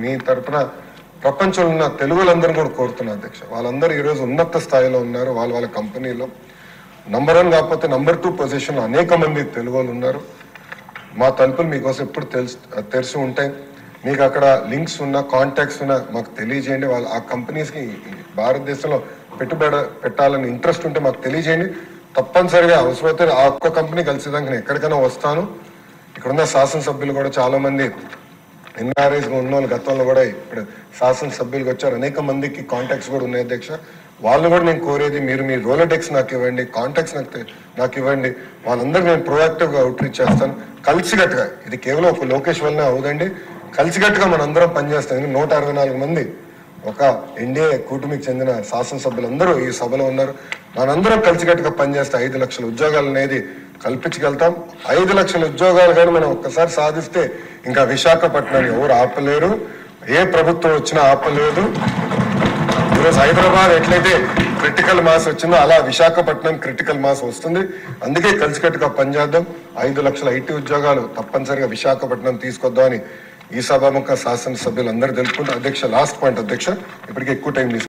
మీ తరఫున ప్రపంచంలో ఉన్న తెలుగులందరూ కూడా కోరుతున్నా అధ్యక్ష. వాళ్ళందరూ ఈరోజు ఉన్నత స్థాయిలో ఉన్నారు. వాళ్ళ కంపెనీలో నంబర్ 1 కాకపోతే నంబర్ 2 పొజిషన్లో అనేక మంది తెలుగు వాళ్ళు ఉన్నారు. మా తలుపులు మీకోసం ఎప్పుడు తెరిచి ఉంటాయి. మీకు అక్కడ లింక్స్ ఉన్నా కాంటాక్ట్స్ ఉన్నా మాకు తెలియజేయండి. వాళ్ళు ఆ కంపెనీస్కి భారతదేశంలో పెట్టుబడి పెట్టాలని ఇంట్రెస్ట్ ఉంటే మాకు తెలియజేయండి. తప్పనిసరిగా అవసరమైతే ఆ ఒక్క కంపెనీ కలిసేదానికి నేను ఎక్కడికైనా వస్తాను. ఇక్కడున్న శాసనసభ్యులు కూడా చాలా మంది ఎన్ఆర్ఐస్గా ఉన్న వాళ్ళు గతంలో కూడా ఇప్పుడు శాసనసభ్యులుగా వచ్చారు. అనేక మందికి కాంటాక్ట్స్ కూడా ఉన్నాయి అధ్యక్ష. వాళ్ళు కూడా నేను కోరేది మీరు మీ రోలడెక్స్ నాకు ఇవ్వండి, కాంటాక్ట్స్ నాకు ఇవ్వండి. వాళ్ళందరూ నేను ప్రొయాక్టివ్గా అవుట్రీచ్ చేస్తాను. కలిసికట్టుగా ఇది కేవలం ఒక లోకేష్ వల్లనే అవుదండి. కలిసికట్టుగా మనందరం పనిచేస్తాం. 164 మంది ఒక ఎన్డీఏ కూటమికి చెందిన శాసనసభ్యులందరూ ఈ సభలో ఉన్నారు. మనందరం కలిసికట్టుగా పనిచేస్తే 5 లక్షల ఉద్యోగాలు అనేది కల్పించగలుగుతాం. 5 లక్షల ఉద్యోగాలు కానీ మనం ఒక్కసారి సాధిస్తే ఇంకా విశాఖపట్నాన్ని ఎవరు ఆపలేరు, ఏ ప్రభుత్వం వచ్చినా ఆపలేదు. ఈరోజు హైదరాబాద్ ఎట్లయితే క్రిటికల్ మాస్ వచ్చిందో అలా విశాఖపట్నం క్రిటికల్ మాస్ వస్తుంది. అందుకే కలిసికట్టుగా పనిచేద్దాం. 5 లక్షల ఐటీ ఉద్యోగాలు తప్పనిసరిగా విశాఖపట్నం తీసుకొద్దామని ఈ సభాముఖ శాసనసభ్యులు అందరూ తెలుపుకుంటారు. అధ్యక్ష లాస్ట్ పాయింట్ అధ్యక్ష, ఇప్పటికే ఎక్కువ టైం